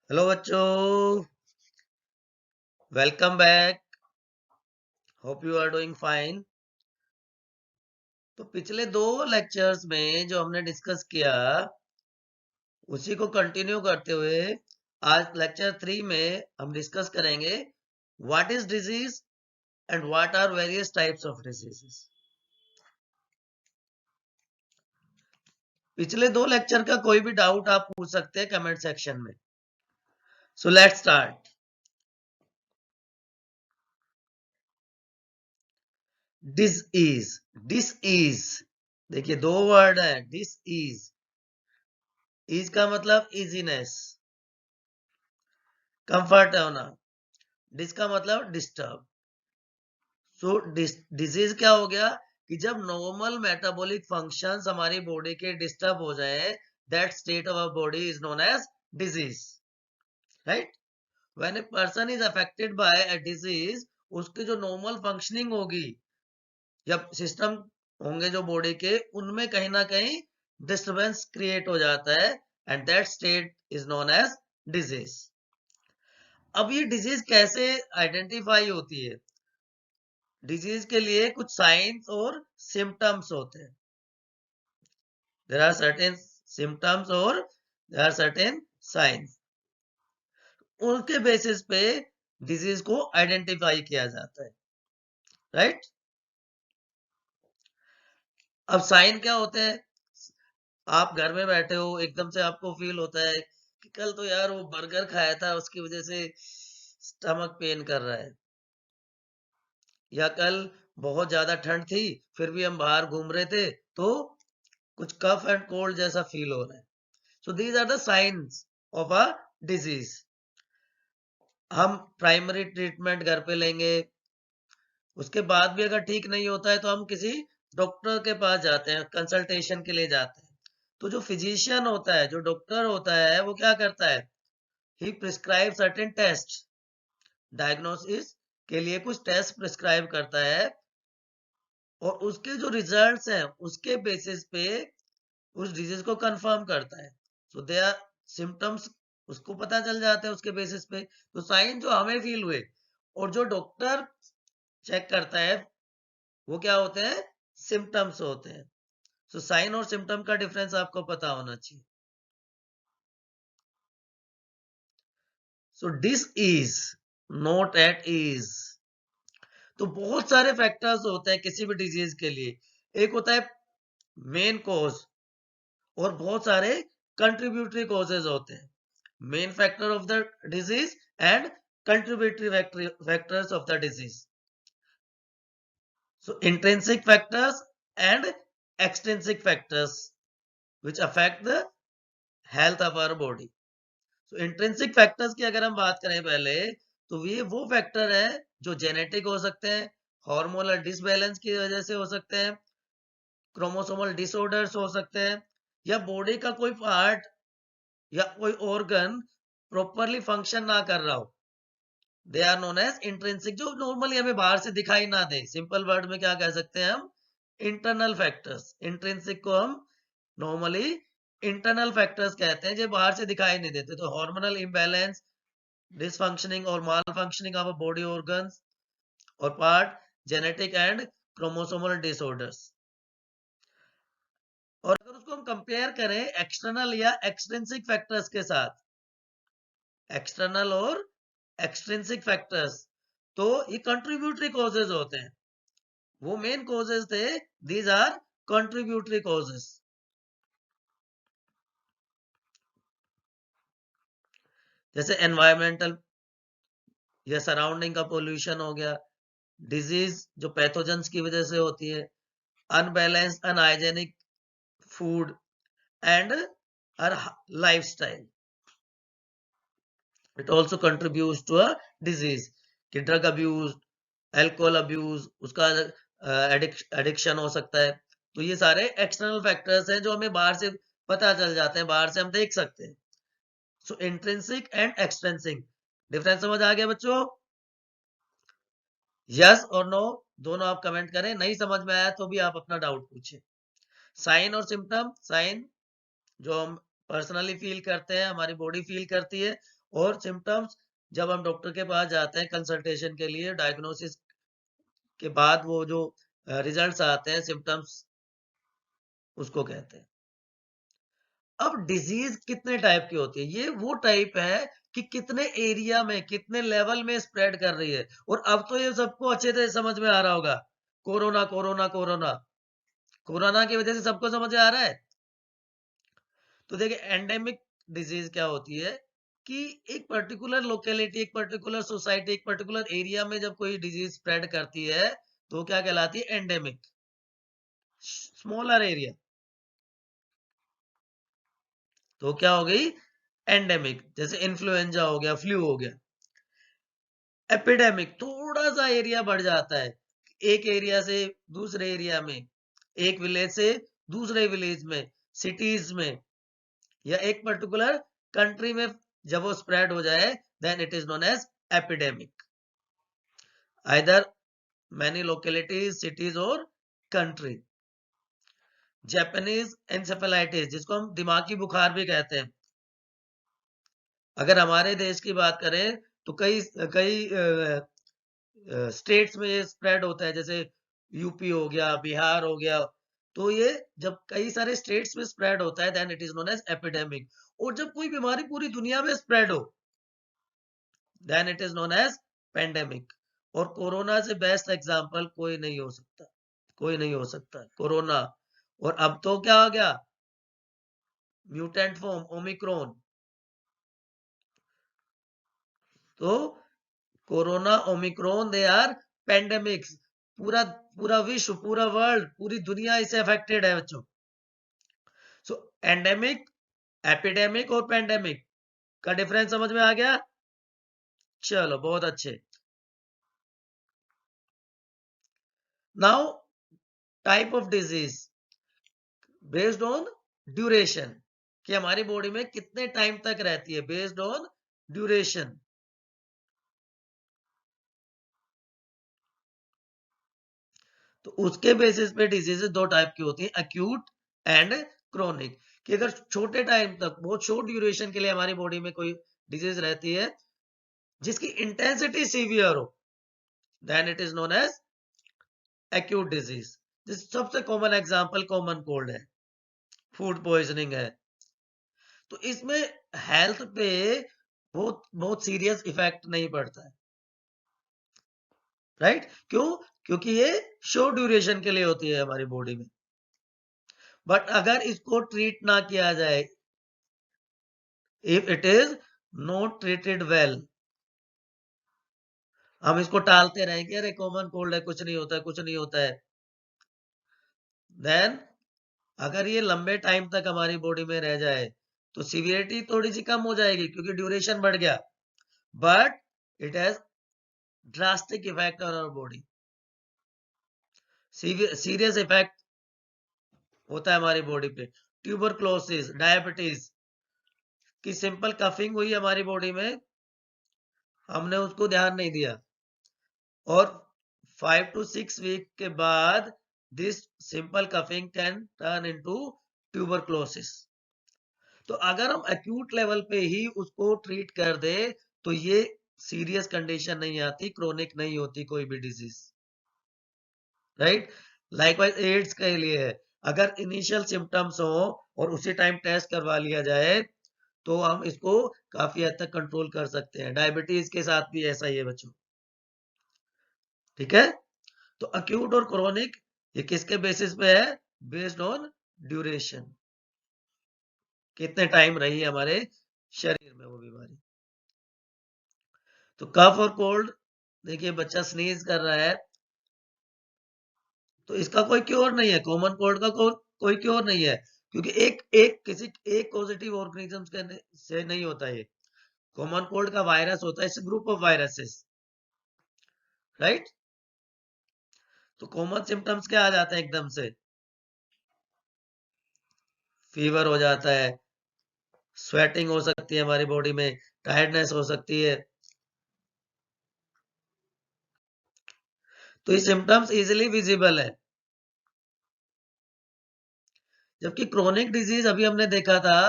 Hello बच्चों, welcome back. Hope you are doing fine. तो पिछले 2 लेक्चर्स में जो हमने डिस्कस किया उसी को कंटिन्यू करते हुए आज लेक्चर 3 में हम डिस्कस करेंगे what is disease and what are various types of diseases. पिछले 2 लेक्चर का कोई भी डाउट आप पूछ सकते हैं कमेंट सेक्शन में। So let's start. Dish is, देखिए 2 वर्ड है। डिस इज का मतलब इजीनेस, कंफर्ट होना। डिस का मतलब डिस्टर्ब। सो डिजीज क्या हो गया कि जब नॉर्मल मेटाबॉलिक फंक्शंस हमारी बॉडी के डिस्टर्ब हो जाए, that state of body is known as disease, right. When a person is affected by a disease, उसकी जो नॉर्मल फंक्शनिंग होगी या सिस्टम होंगे जो बॉडी के, उनमें कहीं ना कहीं डिस्टर्बेंस क्रिएट हो जाता है and that state is known as disease. अब ये डिजीज कैसे आइडेंटिफाई होती है? डिजीज के लिए कुछ साइंस और सिम्टम्स होते हैं। देयर आर सर्टेन सिम्टम्स और देयर आर सर्टेन साइंस। उनके बेसिस पे डिजीज को आइडेंटिफाई किया जाता है, राइट। अब साइन क्या होते हैं? आप घर में बैठे हो, एकदम से आपको फील होता है कि कल तो यार वो बर्गर खाया था, उसकी वजह से स्टमक पेन कर रहा है, या कल बहुत ज्यादा ठंड थी फिर भी हम बाहर घूम रहे थे तो कुछ कफ एंड कोल्ड जैसा फील हो रहा है। So these are the signs of a disease. हम प्राइमरी ट्रीटमेंट घर पे लेंगे, उसके बाद भी अगर ठीक नहीं होता है तो हम किसी डॉक्टर के पास जाते हैं, कंसल्टेशन के लिए जाते हैं। तो जो फिजिशियन होता है, जो डॉक्टर होता है, वो क्या करता है? ही प्रिस्क्राइब सर्टेन टेस्ट, डायग्नोसिस के लिए कुछ टेस्ट प्रिस्क्राइब करता है और उसके जो रिजल्ट्स हैं उसके बेसिस पे उस डिजीज को कंफर्म करता है। सो दे आर सिम्टम्स, उसको पता चल जाता है उसके बेसिस पे। तो साइन जो हमें फील हुए और जो डॉक्टर चेक करता है वो क्या होते हैं? सिम्टम्स होते हैं। सो साइन और सिम्टम का डिफरेंस आपको पता होना चाहिए। So this is, not at is. तो बहुत सारे फैक्टर्स होते हैं किसी भी डिजीज के लिए। एक होता है मेन कॉज और बहुत सारे कंट्रीब्यूटरी कॉजेज होते हैं। Main factor of the disease and contributory factors of the disease. So intrinsic factors and extrinsic factors which affect the health of our body. So intrinsic factors की अगर हम बात करें पहले, तो ये वो फैक्टर है जो जेनेटिक हो सकते हैं, हार्मोनल डिसबैलेंस की वजह से हो सकते हैं, क्रोमोसोमल डिसऑर्डर्स हो सकते हैं, या बॉडी का कोई पार्ट या कोई ऑर्गन प्रॉपरली फंक्शन ना कर रहा हो। They are known as intrinsic, जो नॉर्मली हमें बाहर से दिखाई ना दे। सिंपल वर्ड में क्या कह सकते हैं हम? Internal factors. इंट्रिंसिक को हम नॉर्मली इंटरनल फैक्टर्स कहते हैं जो बाहर से दिखाई नहीं देते। तो हार्मोनल इम्बैलेंस, डिसफंक्शनिंग और माल फंक्शनिंग ऑफ बॉडी ऑर्गन्स और part, genetic and chromosomal disorders. और अगर उसको हम कंपेयर करें एक्सटर्नल या एक्सट्रिंसिक फैक्टर्स के साथ, एक्सटर्नल और एक्सट्रिंसिक फैक्टर्स, तो ये कंट्रीब्यूटरी कॉजेज होते हैं। वो मेन कॉजेज थे, दीज आर कंट्रीब्यूटरी कॉजेज। जैसे एनवायरमेंटल या सराउंडिंग का पोल्यूशन हो गया, डिजीज जो पैथोजेंस की वजह से होती है, unbalance unhygienic food and our lifestyle, it also contributes to a disease. कि ड्रग अब्यूज, अल्कोहल अब्यूज, उसका एडिक्शन हो सकता है। तो ये सारे एक्सटर्नल फैक्टर्स हैं जो हमें बाहर से पता चल जाते हैं, बाहर से हम देख सकते हैं। सो इंट्रिंसिक एंड एक्सट्रिंसिक डिफरेंस समझ आ गया बच्चों? यस और नो दोनों आप कमेंट करें। नहीं समझ में आया तो भी आप अपना डाउट पूछें। साइन और सिम्टम, साइन जो हम पर्सनली फील करते हैं, हमारी बॉडी फील करती है, और सिम्टम्स जब हम डॉक्टर के पास जाते हैं कंसल्टेशन के लिए, डायग्नोसिस के बाद वो जो रिजल्ट्स आते हैं सिम्टम्स, उसको कहते हैं। अब डिजीज कितने टाइप की होती है? ये वो टाइप है कि कितने एरिया में, कितने लेवल में स्प्रेड कर रही है। और अब तो ये सबको अच्छे से समझ में आ रहा होगा, कोरोना कोरोना कोरोना, कोरोना की वजह से सबको समझ में आ रहा है। तो देखिए एंडेमिक डिजीज क्या होती है कि एक पर्टिकुलर लोकेलिटी, एक पर्टिकुलर सोसाइटी, एक पर्टिकुलर एरिया में जब कोई डिजीज स्प्रेड करती है तो क्या कहलाती है? एंडेमिक। स्मॉलर एरिया तो क्या हो गई? एंडेमिक। जैसे इन्फ्लुएंजा हो गया, फ्लू हो गया। एपिडेमिक थोड़ा सा एरिया बढ़ जाता है, एक एरिया से दूसरे एरिया में, एक विलेज से दूसरे विलेज में, सिटीज में, या एक पर्टिकुलर कंट्री में जब वो स्प्रेड हो जाए, then it is known as epidemic. Either many localities, cities और कंट्री। जापानीज एंसेफेलाइटिस, जिसको हम दिमागी बुखार भी कहते हैं, अगर हमारे देश की बात करें तो कई कई स्टेट्स में ये स्प्रेड होता है, जैसे यूपी हो गया, बिहार हो गया। तो ये जब कई सारे स्टेट्स में स्प्रेड होता है, then it is known as epidemic. और जब कोई बीमारी पूरी दुनिया में स्प्रेड हो, then it is known as pandemic. और कोरोना से बेस्ट एग्जांपल कोई नहीं हो सकता, कोई नहीं हो सकता कोरोना। और अब तो क्या हो गया? Mutant form Omicron. तो corona, Omicron, they are pandemics. पूरा पूरा विश्व, पूरा वर्ल्ड, पूरी दुनिया इससे अफेक्टेड है बच्चों। सो एंडेमिक, एपिडेमिक और पेंडेमिक का डिफरेंस समझ में आ गया? चलो बहुत अच्छे। Now type of disease based on duration, कि हमारी बॉडी में कितने टाइम तक रहती है, बेस्ड ऑन ड्यूरेशन। तो उसके बेसिस पे डिजीजेस दो टाइप की होती है, एक्यूट एंड क्रोनिक। कि अगर छोटे टाइम तक, बहुत शॉर्ट ड्यूरेशन के लिए हमारी बॉडी में कोई डिजीज रहती है जिसकी इंटेंसिटी सीवियर हो, then it is known as acute disease. जिस सबसे कॉमन एग्जांपल कॉमन कोल्ड है, फूड पॉइजनिंग है। तो इसमें हेल्थ पे बहुत बहुत सीरियस इफेक्ट नहीं पड़ता है, राइट? क्यों? क्योंकि ये शॉर्ट ड्यूरेशन के लिए होती है हमारी बॉडी में। बट अगर इसको ट्रीट ना किया जाए, if it is not treated well, हम इसको टालते रहेंगे, अरे कॉमन कोल्ड है, कुछ नहीं होता है, कुछ नहीं होता है, देन अगर ये लंबे टाइम तक हमारी बॉडी में रह जाए तो सीवियरिटी थोड़ी सी कम हो जाएगी क्योंकि ड्यूरेशन बढ़ गया, but it has drastic effect on our body. Serious effect होता है हमारी बॉडी पे। ट्यूबरक्लोसिस, डायबिटीज की सिंपल कफिंग हुई हमारी बॉडी में, हमने उसको ध्यान नहीं दिया, और 5 to 6 वीक के बाद this simple coughing can turn into tuberculosis. तो अगर हम एक्यूट लेवल पे ही उसको ट्रीट कर दे तो ये सीरियस कंडीशन नहीं आती, क्रोनिक नहीं होती कोई भी डिजीज, राइट? लाइकवाइज एड्स के लिए है, अगर इनिशियल सिम्टम्स हो और उसी टाइम टेस्ट करवा लिया जाए तो हम इसको काफी हद तक कंट्रोल कर सकते हैं। डायबिटीज के साथ भी ऐसा ही है बच्चों, ठीक है? तो अक्यूट और क्रोनिक ये किसके बेसिस पे है? बेस्ड ऑन ड्यूरेशन, कितने टाइम रही है हमारे शरीर में वो बीमारी। तो कफ और कोल्ड, देखिए बच्चा स्नीज कर रहा है, तो इसका कोई क्योर नहीं है। कॉमन कोल्ड का कोई क्योर नहीं है, क्योंकि एक एक किसी एक पॉजिटिव ऑर्गेनिज्म से नहीं होता ये। कॉमन कोल्ड का वायरस होता है, its group of viruses, right? तो कॉमन सिम्टम्स क्या आ जाते हैं एकदम से? फीवर हो जाता है, स्वेटिंग हो सकती है हमारी बॉडी में, टायर्डनेस हो सकती है। तो ये सिम्टम्स इजीली विजिबल है। जबकि क्रोनिक डिजीज अभी हमने देखा था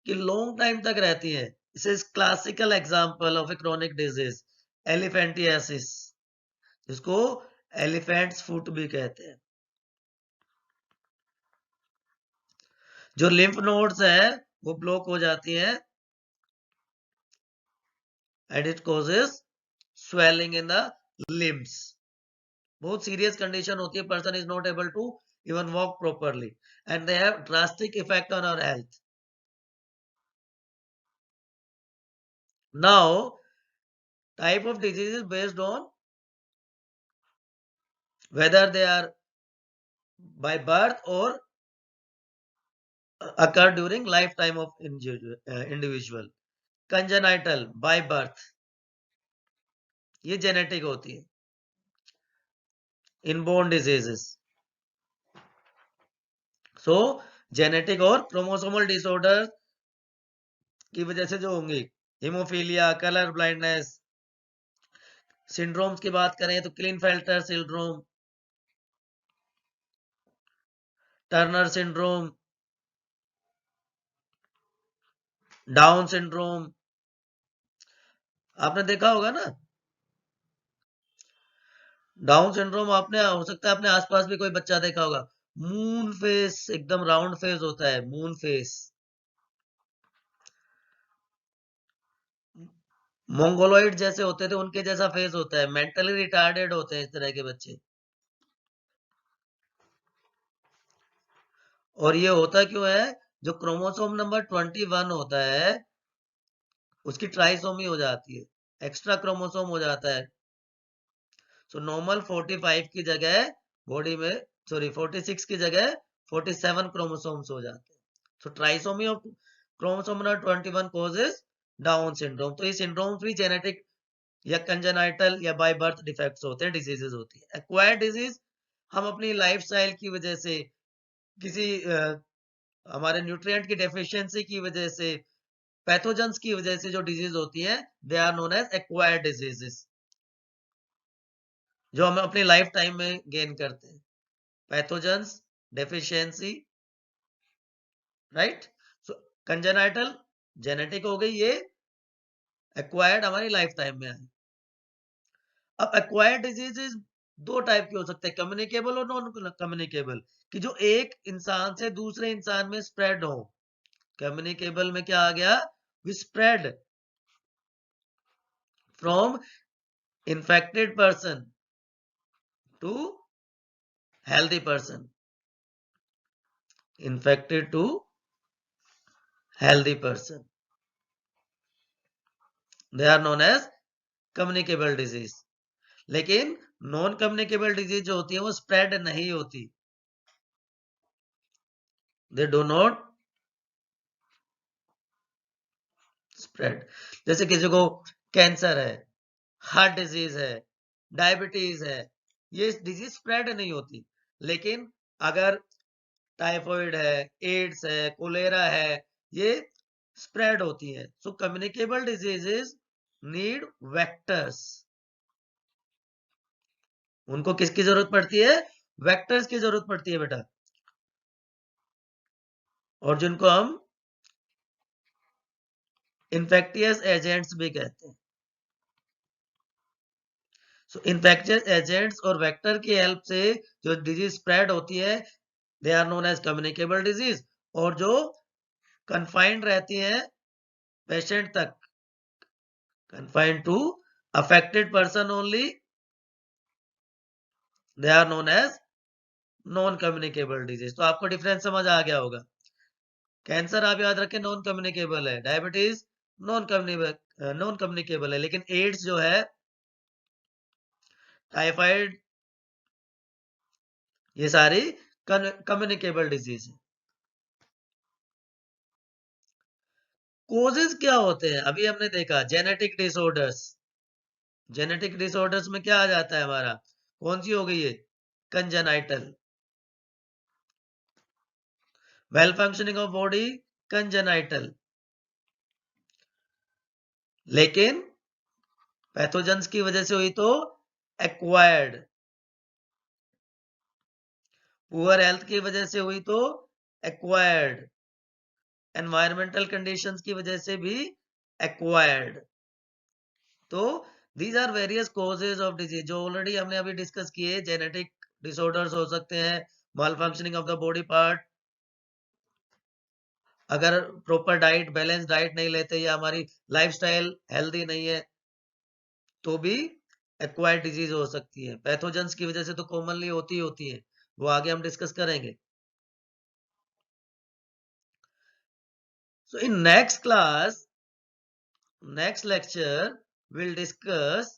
कि लॉन्ग टाइम तक रहती है, this is classical example of A chronic disease elephantiasis, जिसको एलिफेंट्स फुट भी कहते हैं। जो लिम्फ नोड्स है वो ब्लॉक हो जाती हैं and it causes swelling in the limbs. बहुत सीरियस कंडीशन होती है, person is not able to even walk properly and they have drastic effect on our health. Now type of diseases based on whether they are by birth or occur during lifetime of individual. Congenital by birth, ये genetic होती है। Inborn diseases, सो genetic और chromosomal disorder की वजह से जो होंगी, haemophilia, colour blindness. Syndromes की बात करें तो Klinefelter syndrome, Turner syndrome, Down syndrome. आपने देखा होगा ना डाउन सिंड्रोम, आपने हो सकता है अपने आसपास भी कोई बच्चा देखा होगा। मून फेस, एकदम राउंड फेस होता है, मून फेस। मोंगोलॉइड जैसे होते थे उनके जैसा फेस होता है, मेंटली रिटार्डेड होते हैं इस तरह के बच्चे। और ये होता क्यों है? जो क्रोमोसोम नंबर 21 होता है उसकी ट्राइसोमी हो जाती है, एक्स्ट्रा क्रोमोसोम हो जाता है। सो नॉर्मल 45 की जगह बॉडी में, सॉरी 46 की जगह 47 क्रोमोसोम्स हो जाते हैं। So trisomy of chromosome number 21 causes Down syndrome. तो ये सिंड्रोम्स भी जेनेटिक या कंजेनाइटल या बाय बर्थ डिफेक्ट्स होते हैं, डिजीजेस होती है। एक्वायर्ड डिजीज हम अपनी लाइफस्टाइल की वजह से, किसी हमारे न्यूट्रिएंट की डेफिशिएंसी की वजह से, पैथोजेंस की वजह से जो डिजीज होती है, they are known as acquired diseases, जो हम अपनी लाइफ टाइम में गेन करते हैं। Pathogens, deficiency, right. So congenital genetic हो गई, ये एक्वायर्ड हमारी लाइफ टाइम में आई। अब एक्वायर्ड डिजीजेस दो टाइप के हो सकते हैं, कम्युनिकेबल और नॉन कम्युनिकेबल, कि जो एक इंसान से दूसरे इंसान में स्प्रेड हो। कम्युनिकेबल में क्या आ गया? We spread from infected person to healthy person, infected to healthy person, they are known as communicable disease. लेकिन नॉन कम्युनिकेबल डिजीज जो होती है वो स्प्रेड नहीं होती, दे डू नॉट स्प्रेड। जैसे किसी को कैंसर है, हार्ट डिजीज है, डायबिटीज है, ये डिजीज स्प्रेड नहीं होती। लेकिन अगर टाइफॉइड है, एड्स है, कोलेरा है, ये स्प्रेड होती है। So communicable diseases need vectors. उनको किसकी जरूरत पड़ती है? वेक्टर्स की जरूरत पड़ती है बेटा, और जिनको हम इन्फेक्टियस एजेंट्स भी कहते हैं। सो इन्फेक्शियस एजेंट्स और वेक्टर की हेल्प से जो डिजीज स्प्रेड होती है, they are known as communicable disease. और जो कन्फाइंड रहती है पेशेंट तक, confined to affected person only, they are known as non communicable disease. तो आपको डिफरेंस समझ आ गया होगा। कैंसर आप याद रखें नॉन कम्युनिकेबल है, डायबिटीज नॉन कम्युनिकेबल है, लेकिन एड्स जो है, टाइफाइड, ये सारी कम्युनिकेबल डिजीज है। कोजेस क्या होते हैं? अभी हमने देखा जेनेटिक डिसऑर्डर्स। जेनेटिक डिसऑर्डर्स में क्या आ जाता है हमारा? कौन सी हो गई है? Congenital. Well functioning of body, congenital. लेकिन पैथोजेंस की वजह से हुई तो एक्वायर्ड। पुअर हेल्थ की वजह से हुई तो एक्वायर्ड। एनवायरमेंटल कंडीशंस की वजह से भी एक्वायर्ड। तो these are various causes of disease, जो ऑलरेडी हमने अभी डिस्कस किए। जेनेटिक डिसऑर्डर्स हो सकते हैं, malfunctioning of the body part, अगर प्रॉपर डाइट, बैलेंस डाइट नहीं लेते या हमारी लाइफस्टाइल हेल्दी नहीं है तो भी एक्वायर्ड डिजीज हो सकती है। पैथोजेंस की वजह से तो कॉमनली होती है, वो आगे हम डिस्कस करेंगे। So in next class, next lecture, we'll discuss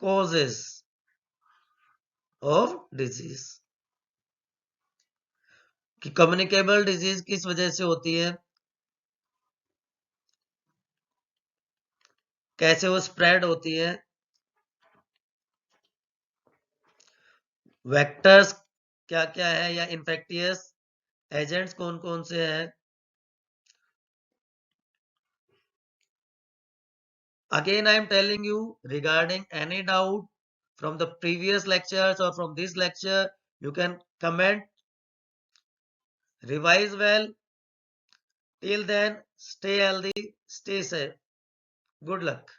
causes of disease, कि कम्युनिकेबल डिजीज किस वजह से होती है, कैसे वो स्प्रेड होती है, वेक्टर्स क्या क्या है या इन्फेक्टियस एजेंट्स कौन कौन से हैं। Again, I am telling you, regarding any doubt from the previous lectures or from this lecture, you can comment, revise well. Till then, stay healthy, stay safe. Good luck.